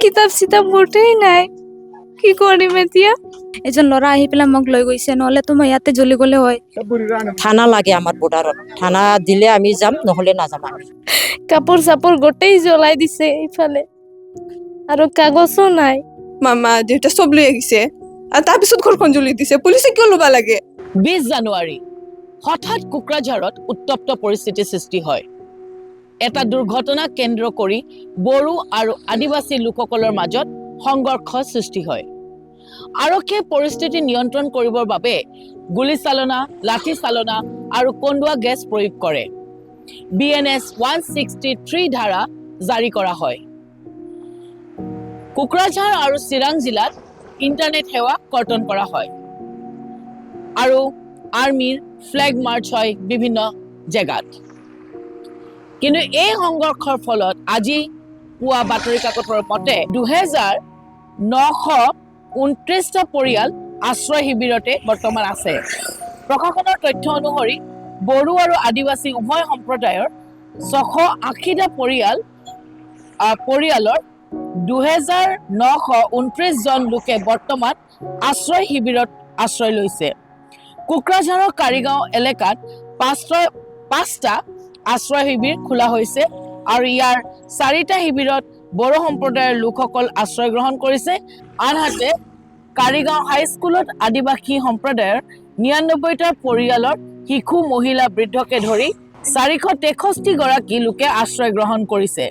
কিতাপ চিতাপ মোটেই নাই, কি কৰিম এতিয়া? এজন ল'ৰা আহি পেলাই মোক লৈ গৈছে, নহ'লেতো মই ইয়াতে জ্বলি গ'লে হয়। থানা লাগে আমাৰ বৰ্ডাৰত, থানা দিলে আমি যাম, নহ'লে নাযাম আমি। কাপোৰ চাপোৰ গোটেই জ্বলাই দিছে এইফালে, আৰু কাগজো নাই। মামা দেউতা চব লৈ আহিছে আৰু তাৰপিছত ঘৰখন জ্বলি দিছে। পুলিচে কিয় ল'বা লাগে? 20 জানুৱাৰী হঠাৎ কোকৰাঝাৰত উত্তপ্ত পৰিস্থিতিৰ সৃষ্টি হয়। এটা দুৰ্ঘটনা কেন্দ্ৰ কৰি বড়ো আৰু আদিবাসী লোকসকলৰ মাজত সংঘৰ্ষ সৃষ্টি হয়। আৰক্ষীয়ে পৰিস্থিতি নিয়ন্ত্ৰণ কৰিবৰ বাবে গুলীচালনা, লাঠিচালনা আৰু কন্দুৱা গেছ প্ৰয়োগ কৰে। BNS 163 ধাৰা জাৰি কৰা হয়। কোকৰাঝাৰ আৰু চিৰাং জিলাত ইণ্টাৰনেট সেৱা কৰ্তন কৰা হয় আৰু আৰ্মিৰ ফ্লেগ মাৰ্চ হয় বিভিন্ন জেগাত। কিন্তু এই সংঘৰ্ষৰ ফলত আজি পুৱা বাতৰি কাকতৰ মতে 2929টা পৰিয়াল আশ্ৰয় শিবিৰতে বৰ্তমান আছে। প্ৰশাসনৰ তথ্য অনুসৰি বড়ো আৰু আদিবাসী উভয় সম্প্ৰদায়ৰ 680টা পৰিয়ালৰ 2929 জন লোকে বৰ্তমান আশ্ৰয় শিবিৰত আশ্ৰয় লৈছে। কোকৰাঝাৰৰ কাৰিগাঁও এলেকাত 5টা আশ্ৰয় শিবিৰ খোলা হৈছে আৰু ইয়াৰ 4টা শিবিৰত বড়ো সম্প্ৰদায়ৰ লোকসকল আশ্ৰয় গ্ৰহণ কৰিছে। আনহাতে কাৰিগাঁও হাইস্কুলত আদিবাসী সম্প্ৰদায়ৰ 99টা পৰিয়ালৰ শিশু, মহিলা, বৃদ্ধকে ধৰি 463 গৰাকী লোকে আশ্ৰয় গ্ৰহণ কৰিছে।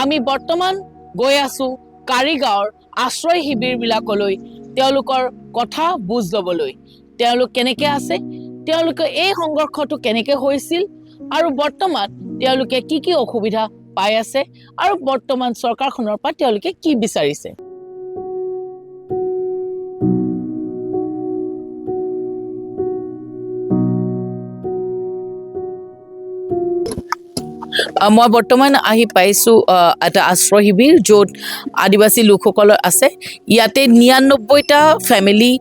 আমি বৰ্তমান গৈ আছো কাৰিগাঁৱৰ আশ্ৰয় শিবিৰবিলাকলৈ, তেওঁলোকৰ কথা বুজ ল'বলৈ। তেওঁলোক কেনেকৈ আছে, তেওঁলোকে এই সংঘৰ্ষটো কেনেকৈ হৈছিল আৰু বৰ্তমান তেওঁলোকে কি কি অসুবিধা পাই আছে আৰু বৰ্তমান চৰকাৰখনৰ পৰা তেওঁলোকে কি বিচাৰিছে। মই বৰ্তমান আহি পাইছোঁ এটা আশ্ৰয় শিবিৰ, য'ত আদিবাসী লোকসকল আছে। ইয়াতে 99টা ফেমিলি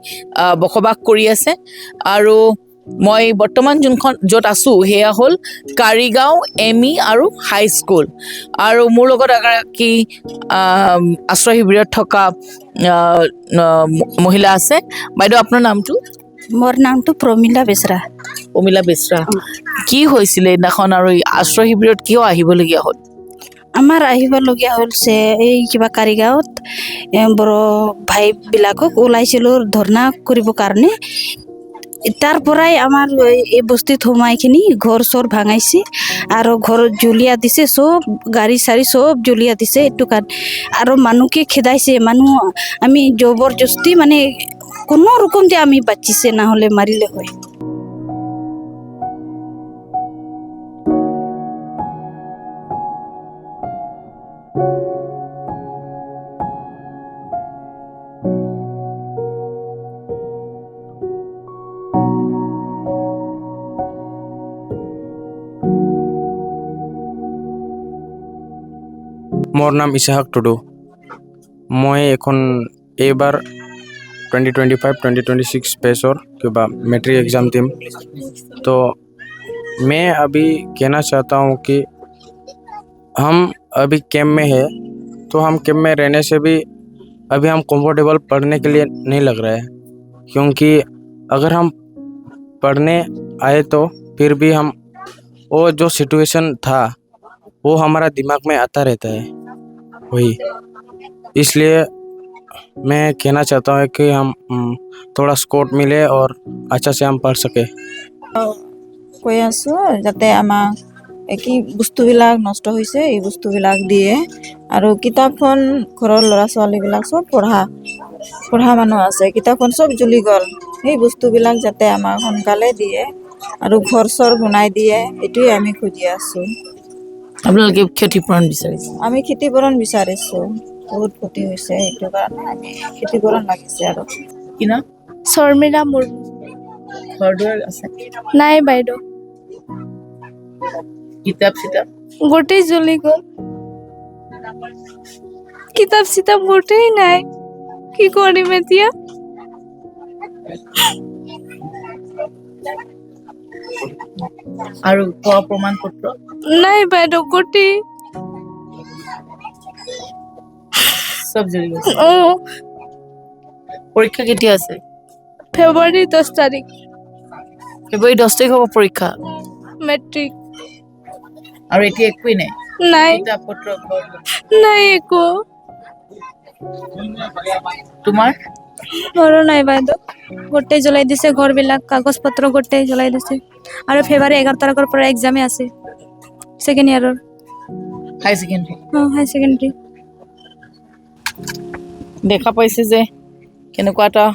বসবাস কৰি আছে আৰু মই বৰ্তমান য'ত আছোঁ সেয়া হ'ল কাৰিগাঁও ME আৰু হাইস্কুল। আৰু মোৰ লগত এগৰাকী আশ্ৰয় শিবিৰত থকা মহিলা আছে। বাইদেউ, আপোনাৰ নামটো? মোৰ নামটো প্ৰমিলা বেচৰা। প্ৰমিলা বেচৰা। কি হৈছিলে এইদিনাখন আৰু আশ্ৰয় শিবিৰত কিয় আহিবলগীয়া হ'ল? আমাৰ আহিবলগীয়া হৈছে এই কিবা কাৰিগাঁৱত বড়ো ভাইবিলাকক ওলাইছিলোঁ ধৰ্ণা কৰিবৰ কাৰণে। তাৰ পৰাই আমাৰ এই বস্তিত সোমাইখিনি ঘৰ চৰ ভাঙাইছে আৰু ঘৰত জুলীয়া দিছে, চব গাড়ী চাৰি চব জুলীয়া দিছে। এইটো কাৰণে আৰু মানুহকে খেদাইছে। মানুহ আমি জবৰদস্তি মানে কোনো ৰকম যে আমি বাচিছে, নহ'লে মাৰিলে হয়। মোৰ নাম ইছাহাক টুডু। মই এখন এইবাৰ 2025-2026 बैचर किंवा मैट्रिक एग्ज़ाम टीम। तो मैं अभी कहना चाहता हूँ कि हम अभी कैंप में है, तो हम कैंप में रहने से भी अभी हम कंफर्टेबल पढ़ने के लिए नहीं लग रहा है, क्योंकि अगर हम पढ़ने आए तो फिर भी हम वो जो सिचुएशन था वो हमारा दिमाग में आता रहता है वही। इसलिए मैं कहना चाहता हूँ कि हम थोड़ा स्कोप मिले और अच्छा से हम पढ़ सके। কৈ আছোঁ যাতে আমাক কি বস্তুবিলাক নষ্ট হৈছে এই বস্তুবিলাক দিয়ে, আৰু কিতাপখন ঘৰৰ ল'ৰা ছোৱালীবিলাক চব পঢ়া মানুহ আছে, কিতাপখন চব জ্বলি গ'ল। সেই বস্তুবিলাক যাতে আমাক সোনকালে দিয়ে আৰু ঘৰ চৰ বনাই দিয়ে, এইটোৱে আমি খুজি আছোঁ। আপোনালোকে ক্ষতিপূৰণ বিচাৰিছে? আমি ক্ষতিপূৰণ বিচাৰিছোঁ। বহুত ক্ষতি হৈছে, সেইটো কাৰণে আমি ক্ষতিপূৰণ লাগিছে। আৰু কি নাম? শৰ্মিলা মুৰ্মু। ঘৰ দুৱাৰ আছে? নাই বাইদেউ, কিতাপ চিতাপ গোটেই জ্বলি গ'ল। কিতাপ চিতাপ মোটেই নাই, কি কৰিম এতিয়া? আৰু ঘৰ প্ৰমাণ পত্ৰ? নাই বাইদেউ, গোটেই চব জ্বলি গৈছে অঁ পৰীক্ষা কেতিয়া আছে ফেব্ৰুৱাৰী 10 তাৰিখ ফেব্ৰুৱাৰী 10 তাৰিখ হ'ব পৰীক্ষা মেট্ৰিক আৰু এতিয়া একোৱেই নাই নাই কিতাপ পত্ৰ ঘৰ নাই একো তোমাৰ ঘৰো নাই বাইদেউ গোটেই জ্বলাই দিছে ঘৰবিলাক কাগজ পত্ৰ গোটেই জ্বলাই দিছে আৰু ফেব্ৰুৱাৰী 11 তাৰিখৰ পৰা এক্সামে আছে ছেকেণ্ড ইয়াৰৰ হাই ছেকেণ্ডাৰী হাই ছেকেণ্ডেৰী দেখা পাইছে যে কেনেকুৱা এটা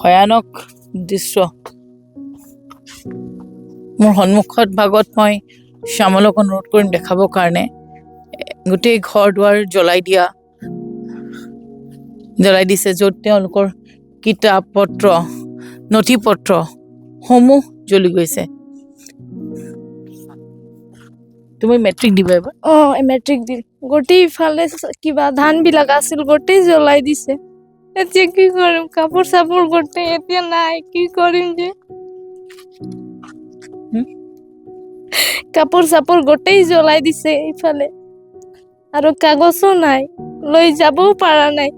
ভয়ানক দৃশ্য মোৰ সন্মুখত ভাগত মই শ্যামলক অনুৰোধ কৰিম দেখাবৰ কাৰণে গোটেই ঘৰ দুৱাৰ জ্বলাই দিছে য'ত তেওঁলোকৰ কিতাপ পত্ৰ নথি পত্ৰ সমূহ জ্বলি গৈছে তুমি মেট্ৰিক দিবা এবাৰ মেট্ৰিক দিল গোটেই ইফালে কিবা ধানবিলাক আছিল গোটেই জ্বলাই দিছে এতিয়া কি কৰিম কাপোৰ চাপোৰ গোটেই এতিয়া নাই কি কৰিম যে কাপোৰ চাপোৰ গোটেই জ্বলাই দিছে ইফালে আৰু কাগজো নাই লৈ যাবও পৰা নাই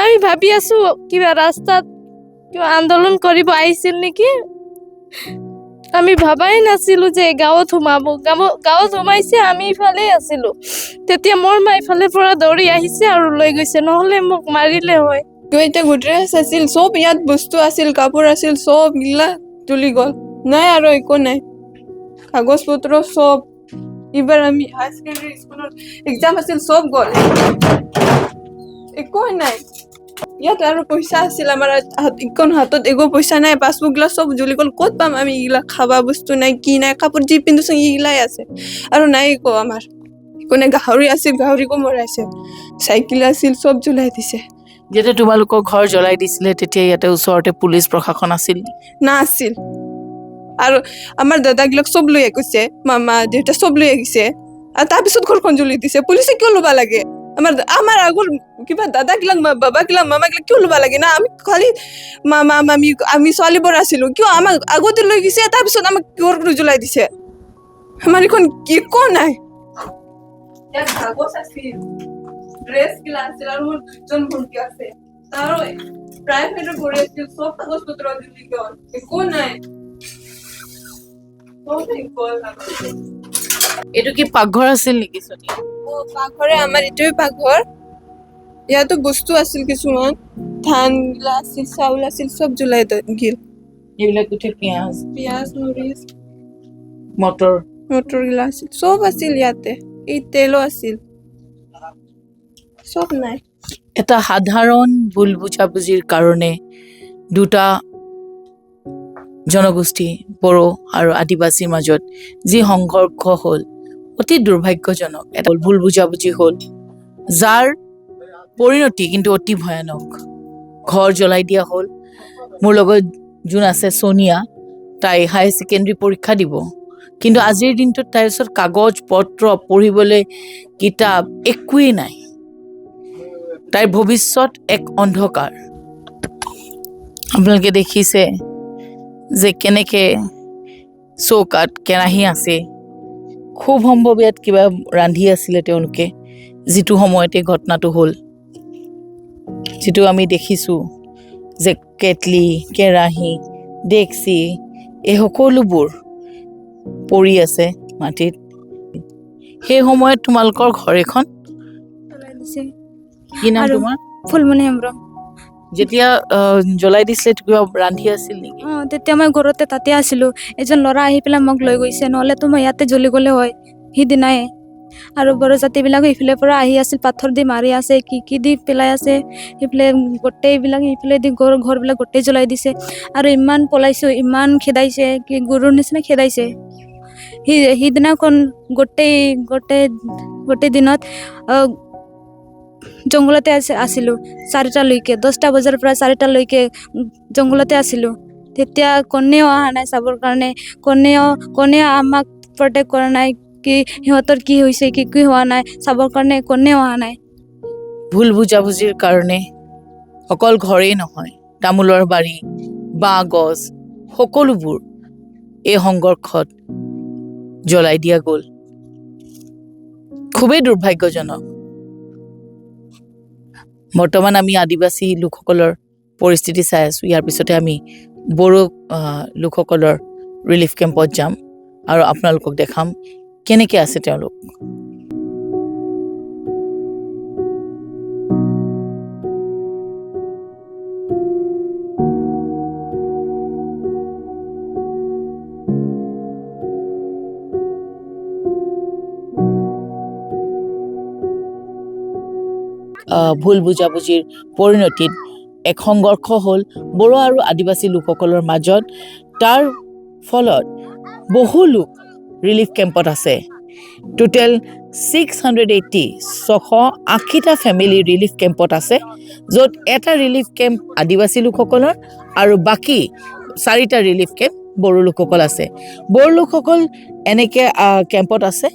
আমি ভাবি আছো কিবা ৰাস্তাত কিবা আন্দোলন কৰিব আহিছিল নেকি আমি ভাবাই নাছিলো যে গাঁৱত সোমাব গাঁৱত সোমাইছে আমি ইফালে আছিলো তেতিয়া মোৰ মা ইফালে পৰা দৌৰি আহিছে আৰু লৈ গৈছে নহলে মোক মাৰিলে হয় এতিয়া গোডৰেজ আছিল চব ইয়াত বস্তু আছিল কাপোৰ আছিল চব গিলা জ্বলি গ'ল নাই আৰু একো নাই কাগজ পত্ৰ চব এইবাৰ আমি হাই ছেকেণ্ডাৰী স্কুলৰ এক্সাম আছিল চব গ'ল একো নাই ইয়াত আৰু পইচা আছিল আমাৰ ইখন হাতত একো পইচা নাই পাছবুক গিলা চব জ্বলি গ'ল ক'ত পাম আমি এইগিলা খাবা বস্তু নাই কি নাই কাপোৰ যি পিন্ধোছো এইগিলাই আছে আৰু নাই একো আমাৰ কোনে গাহৰি আছিল গাহৰিকো মৰাইছে চাইকেল আছিল চব জ্বলাই দিছে যেতিয়া তোমালোকৰ ঘৰ জ্বলাই দিছিলে তেতিয়া ইয়াতে ওচৰতে পুলিচ প্ৰশাসন আছিল না আছিল আৰু আমাৰ দাদাগিলাক চব লৈ আহিছে মামা দেউতা চব লৈ আহিছে আৰু তাৰপিছত ঘৰখন জ্বলি দিছে পুলিচে কিয় ল'ব লাগে আমাৰ আগৰ কিবা দাদাগিলাক বাবাগিলাক মামাগিলাক কিয় ল'ব লাগে না আমি খালি মামা মামী আমি ছোৱালীবোৰ আছিলো কিয় আমাক আগতে লৈ গৈছে তাৰপিছত আমাক ঘৰটো জ্বলাই দিছে আমাৰ এইখন একো নাই কাগজ আছিল ড্ৰেছ গিলা আছিল আৰু মোৰ দুজন ভণ্টি আছে আৰু প্ৰাইভেটত পঢ়ি আছিল চব কাগজ পত্ৰ জ্বলি গ'ল একো নাই এইটো কি পাকঘৰ আছিল নেকি সোনিয়া পাকঘৰে আমাৰ এইটোৱে পাকঘৰ ইয়াতো বস্তু আছিল কিছুমান ধান গিলা আছিল চাউল আছিল চব জ্বলাই গিল এইবিলাক গোটেই পিঁয়াজ পিঁয়াজ মৰিচ মটৰ মটৰ গিলা আছিল চব আছিল ইয়াতে এই তেলো আছিল চব নাই এটা সাধাৰণ ভুল বুজাবুজিৰ কাৰণে দুটা জনগোষ্ঠী বড়ো আৰু আদিবাসীৰ মাজত যি সংঘৰ্ষ হ'ল অতি দুৰ্ভাগ্যজনক এটা ভুল বুজাবুজি হ'ল যাৰ পৰিণতি কিন্তু অতি ভয়ানক ঘৰ জ্বলাই দিয়া হ'ল মোৰ লগত যোন আছে সোনিয়া তাই হাই ছেকেণ্ডাৰী পৰীক্ষা দিব কিন্তু আজিৰ দিনটোত তাইৰ ওচৰত কাগজ পত্ৰ পঢ়িবলৈ কিতাপ একোৱেই নাই তাইৰ ভৱিষ্যত এক অন্ধকাৰ আপোনালোকে দেখিছে যে কেনেকে চৌকাত কেৰাহী আছে খুব সম্ভৱ ইয়াত কিবা ৰান্ধি আছিলে তেওঁলোকে যিটো সময়তে ঘটনাটো হ'ল যিটো আমি দেখিছোঁ যে কেটলি কেৰাহী ডেক্সি এই সকলোবোৰ পৰি আছে মাটিত সেই সময়ত তোমালোকৰ ঘৰ এখন জ্বলাই দিছে কি নাম আৰু- তোমাৰ ফুলমণি হেমব্ৰম যেতিয়া জ্বলাই দিছিলে কিবা ৰান্ধি আছিল নেকি তেতিয়া মই ঘৰতে তাতে আছিলো এজন ল'ৰা আহি পেলাই মোক লৈ গৈছে নহ'লেতো মই ইয়াতে জ্বলি গ'লে হয় সিদিনাই আৰু বড়োজাতিবিলাক ইফালে পৰা আহি আছিল পাথৰ দি মাৰি আছে কি দি পেলাই আছে সেইফালে গোটেইবিলাক ইফালে দি ঘৰবিলাক গোটেই জ্বলাই দিছে আৰু ইমান পলাইছো ইমান খেদাইছে কি গৰুৰ নিচিনা খেদাইছে সিদিনাখন গোটেই দিনত জংঘলতে আছিলোঁ 4টালৈকে 10টা বজাৰ পৰা 4টালৈকে জংঘলতে আছিলোঁ তেতিয়া কোনেও অহা নাই চাবৰ কাৰণে কোনেও আমাক প্ৰটেক্ট কৰা নাই কি সিহঁতৰ কি হৈছে কি হোৱা নাই চাবৰ কাৰণে কোনেও অহা নাই ভুল বুজাবুজিৰ কাৰণে অকল ঘৰেই নহয় তামোলৰ বাৰী বাঁহ গছ সকলোবোৰ এই সংঘৰ্ষত জ্বলাই দিয়া গ'ল খুবেই দুৰ্ভাগ্যজনক বৰ্তমান আমি আদিবাসী লোকসকলৰ পৰিস্থিতি চাই আছোঁ। ইয়াৰ পিছতে আমি বড়ো লোকসকলৰ ৰিলিফ কেম্পত যাম আৰু আপোনালোকক দেখাম কেনেকৈ আছে তেওঁলোক। ভুল বুজাবুজিৰ পৰিণতিত এক সংঘৰ্ষ হ'ল বড়ো আৰু আদিবাসী লোকসকলৰ মাজত। তাৰ ফলত বহু লোক ৰিলিফ কেম্পত আছে। টোটেল 680টা ফেমিলি ৰিলিফ কেম্পত আছে, য'ত এটা ৰিলিফ কেম্প আদিবাসী লোকসকলৰ আৰু বাকী 4টা ৰিলিফ কেম্প বড়ো লোকসকল আছে। বড়ো লোকসকল এনেকৈ কেম্পত আছে,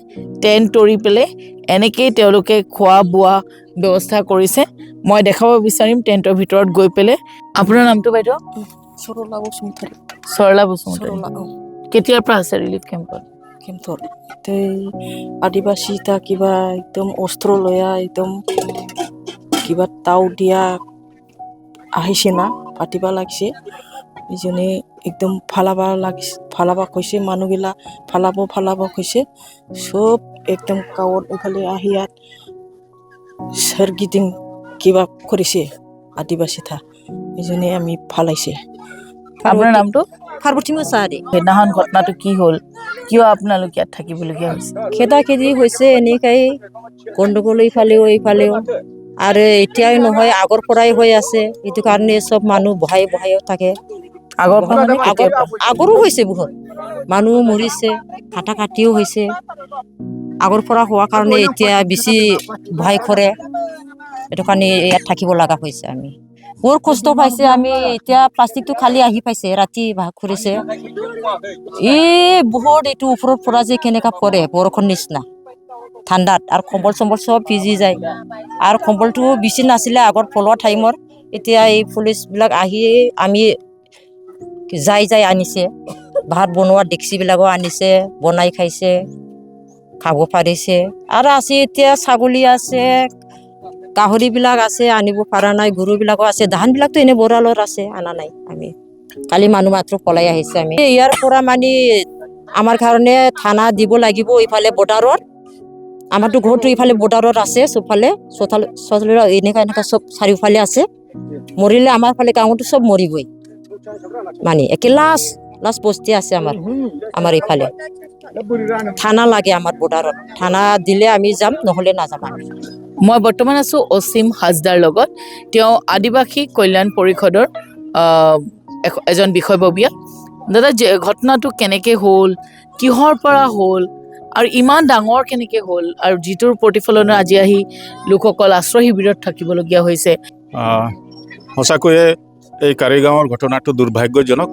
টেণ্ট তৰি পেলাই এনেকেই তেওঁলোকে খোৱা বোৱা ব্যৱস্থা কৰিছে। মই দেখাব বিচাৰিম টেণ্টৰ ভিতৰত গৈ পেলাই। আপোনাৰ নামটো বাইদেউ? সৰলা বসুমতাৰী। সৰলা বসুমতাৰী। কেতিয়াৰ পৰা আছে ৰিলিফ কেম্পত? কেম্পত আদিবাসী এটা কিবা একদম অস্ত্ৰ লয়া একদম কিবা তাও দিয়া আহিছে না, পাতিবা লাগিছে। ইজনে একদম ফালাবা কৈছে, মানুহগিলা ফালাব কৈছে। চব একদম গাঁৱত এইফালে আহি ইয়াত সোৰগিদিং কিবা কৰিছে আদিবাসী থা। ইজনে আমি ফালাইছে। আপোনাৰ নামটো? পাৰ্বতী মোছাহাৰী। সেইদিনাখন ঘটনাটো কি হ'ল, কিয় আপোনালোক ইয়াত থাকিবলগীয়া হৈছে? খেদা খেদি হৈছে এনেকাই গণ্ডগোল এইফালেও আৰু এতিয়াই নহয় আগৰ পৰাই হৈ আছে। এইটো কাৰণে চব মানুহ বহাইও থাকে। আগৰ পৰা মানে কেতিয়াৰ পৰা? আগৰো হৈছে বহুত মানুহ মৰিছে, কাটা কাটিও হৈছে। আগৰ পৰা হোৱা কাৰণে এতিয়া বেছি ভয় কৰে। এইটো কাৰণে ইয়াত থাকিব লগা হৈছে। আমি বৰ কষ্ট পাইছে। আমি এতিয়া প্লাষ্টিকটো খালি আহি পাইছে, ৰাতি ভাগ কৰিছে। বহুত এইটো ওপৰৰ পৰা যে কেনেকা পৰে বৰষুণ নিচিনা ঠাণ্ডাত, আৰু কম্বল চম্বল চব ভিজি যায়। আৰু কম্বলটো বেছি নাছিলে আগৰ পলোৱা টাইমৰ। এতিয়া এই পুলিচবিলাক আহি আমি যাই আনিছে। ভাত বনোৱা ডেক্সিবিলাকো আনিছে, বনাই খাইছে, খাব পাৰিছে। আৰু আছে এতিয়া ছাগলী আছে, গাহৰিবিলাক আছে, আনিব পৰা নাই। গৰুবিলাকো আছে, ধানবিলাকতো এনে বৰালৰ আছে, অনা নাই। আমি কালি মানুহ মাত্ৰ পলাই আহিছে। আমি ইয়াৰ পৰা মানে আমাৰ কাৰণে থানা দিব লাগিব। ইফালে বৰ্ডাৰত আমাৰতো ঘৰটো ইফালে বৰ্ডাৰত আছে, চবফালে এনেকা চব চাৰিওফালে আছে। মৰিলে আমাৰ ফালে গাঁৱতো চব মৰিবই। মানে একে লাষ্ট বস্তি আছে আমাৰ ইফালে। থানা লাগে আমাৰ বৰ্ডাৰত। থানা দিলে আমি যাম, নহ'লে নাযাম আমি। মই বৰ্তমান আছোঁ অসীম হাজদাৰ লগত। তেওঁ আদিবাসী কল্যাণ পৰিষদৰ এজন বিষয়ববীয়া। দাদা, ঘটনাটো কেনেকৈ হ'ল, কিহৰ পৰা হ'ল আৰু ইমান ডাঙৰ কেনেকৈ হ'ল, আৰু যিটোৰ প্ৰতিফলনত আজি আহি লোকসকল আশ্ৰয় শিবিৰত থাকিবলগীয়া হৈছে? সঁচাকৈয়ে এই কাৰিগাঁৱৰ ঘটনাটো দুৰ্ভাগ্যজনক।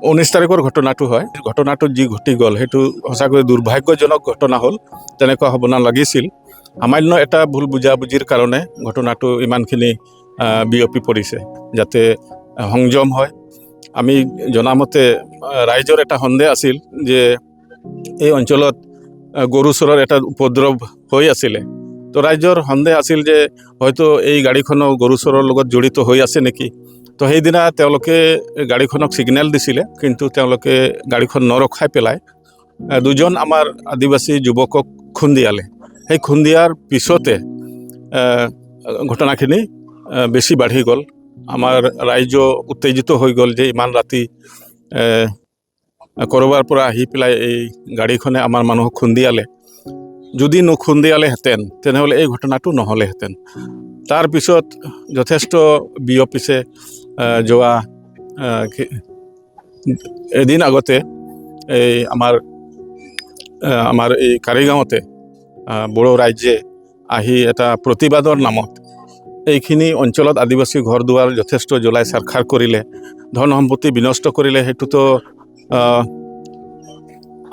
19 তাৰিখৰ ঘটনাটো হয়। ঘটনাটো যি ঘটি গ'ল সেইটো সঁচাকৈ দুৰ্ভাগ্যজনক ঘটনা হ'ল। তেনেকুৱা হ'ব নালাগিছিল। সামান্য এটা ভুল বুজাবুজিৰ কাৰণে ঘটনাটো ইমানখিনি বিয়পি পৰিছে। যাতে সংযম হয়। আমি জনামতে ৰাইজৰ এটা সন্দেহ আছিল যে এই অঞ্চলত গৰু চোৰৰ এটা উপদ্ৰৱ হৈ আছিলে। তো ৰাইজৰ সন্দেহ আছিল যে হয়তো এই গাড়ীখনো গৰু চোৰৰ লগত জড়িত হৈ আছে নেকি। তো সেইদিনা তেওঁলোকে গাড়ীখনক ছিগনেল দিছিলে, কিন্তু তেওঁলোকে গাড়ীখন নৰখাই পেলাই দুজন আমাৰ আদিবাসী যুৱকক খুন্দিয়ালে। সেই খুন্দিয়াৰ পিছতে ঘটনাখিনি বেছি বাঢ়ি গ'ল। আমাৰ ৰাইজ উত্তেজিত হৈ গ'ল যে ইমান ৰাতি ক'ৰবাৰ পৰা আহি পেলাই এই গাড়ীখনে আমাৰ মানুহক খুন্দিয়ালে। যদি নুখুন্দিয়ালেহেঁতেন তেনেহ'লে এই ঘটনাটো নহ'লেহেঁতেন। তাৰপিছত যথেষ্ট বিয়পিছে। যোৱা এদিন আগতে এই আমাৰ এই কাৰিগাঁৱতে বড়ো ৰাইজে আহি এটা প্ৰতিবাদৰ নামত এইখিনি অঞ্চলত আদিবাসী ঘৰ দুৱাৰ যথেষ্ট জ্বলাই ছাৰখাৰ কৰিলে, ধন সম্পত্তি বিনষ্ট কৰিলে। সেইটোতো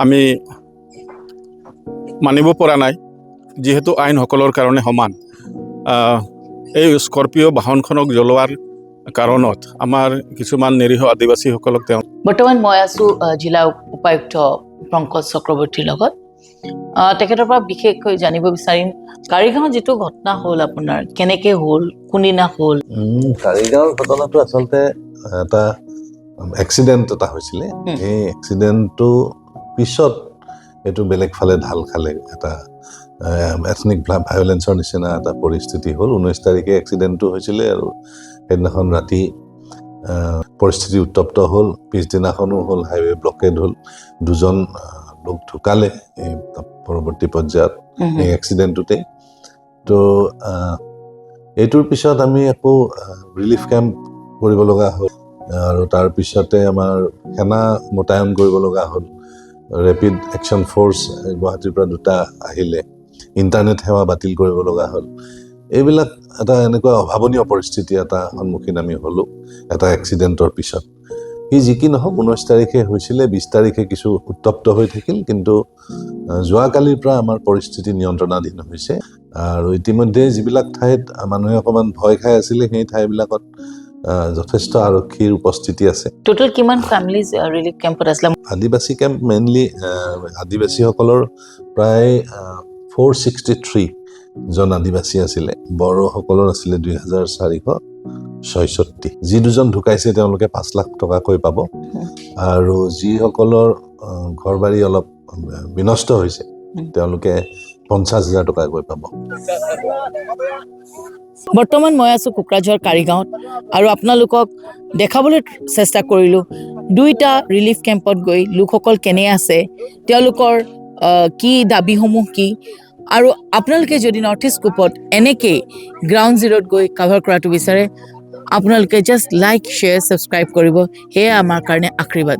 আমি মানিব পৰা নাই, যিহেতু আইন সকলৰ কাৰণে সমান। এই স্কৰপিঅ' বাহনখনক জ্বলোৱাৰ কাৰণত আমাৰ কিছুমান নিৰীহ আদিবাসীসকলক তেওঁ। বৰ্তমান মই আছোঁ জিলা উপায়ুক্ত পংকজ চক্ৰৱৰ্তীৰ লগত। তেখেতৰ পৰা বিশেষকৈ জানিব বিচাৰিম কাৰিগাঁৱত যিটো ঘটনা হ'ল আপোনাৰ কেনেকে হ'ল কোনদিনা হ'ল কাৰিগাঁৱৰ ঘটনাটো আচলতে এটা এক্সিডেণ্ট এটা হৈছিলে এই এক্সিডেণ্টটো পিছত এইটো বেলেগ ফালে ঢাল খালে এটা এথনিক ভায়োলেন্সৰ নিচিনা এটা পৰিস্থিতি হ'ল 19 তাৰিখে এক্সিডেণ্টটো হৈছিলে আৰু সেইদিনাখন ৰাতি পৰিস্থিতি উত্তপ্ত হ'ল পিছদিনাখনো হ'ল হাইৱে ব্লকেড হ'ল দুজন লোক ঢুকালে এই পৰৱৰ্তী পৰ্যায়ত এই এক্সিডেণ্টটোতে তো এইটোৰ পিছত আমি আকৌ ৰিলিফ কেম্প কৰিব লগা হ'ল আৰু তাৰ পিছতে আমাৰ সেনা মোতায়েন কৰিব লগা হ'ল ৰেপিড একশ্যন ফ'ৰ্চ গুৱাহাটীৰ পৰা 2টা আহিলে ইণ্টাৰনেট সেৱা বাতিল কৰিব লগা হ'ল এইবিলাক এটা এনেকুৱা অভাৱনীয় পৰিস্থিতি এটা সন্মুখীন আমি হ'লোঁ এটা এক্সিডেণ্টৰ পিছত যি কি নহওক 19 তাৰিখে হৈছিলে 20 তাৰিখে কিছু উত্তপ্ত হৈ থাকিল কিন্তু যোৱাকালিৰ পৰা আমাৰ পৰিস্থিতি নিয়ন্ত্ৰণাধীন হৈছে আৰু ইতিমধ্যে যিবিলাক ঠাইত মানুহে অকণমান ভয় খাই আছিলে সেই ঠাইবিলাকত যথেষ্ট আৰক্ষীৰ উপস্থিতি আছে টোটেল কিমান ফেমিলিজ ৰিলিফ কেম্পত আছিলে আদিবাসী কেম্প মেইনলি আদিবাসীসকলৰ প্ৰায় 463 জন আদিবাসী আছিলে বড়োসকলৰ আছিলে 2466 যি দুজন ঢুকাইছে তেওঁলোকে 5 লাখ টকাকৈ পাব আৰু যিসকলৰ ঘৰবাৰী অলপ বিনষ্ট হৈছে তেওঁলোকে 50,000 টকাকৈ পাব বৰ্তমান মই আছোঁ কোকৰাঝাৰ কাৰিগাঁৱত আৰু আপোনালোকক দেখাবলৈ চেষ্টা কৰিলোঁ 2টা ৰিলিফ কেম্পত গৈ লোকসকল কেনে আছে তেওঁলোকৰ কি দাবীসমূহ কি আৰু আপোনালোকে যদি নৰ্থ ইষ্ট গ্ৰুপত এনেকৈ গ্ৰাউণ্ড জিৰ'ত গৈ কাভাৰ কৰাটো বিচাৰে আপোনালোকে জাষ্ট লাইক শ্বেয়াৰ ছাবস্ক্ৰাইব কৰিব সেয়া আমাৰ কাৰণে আশীৰ্বাদ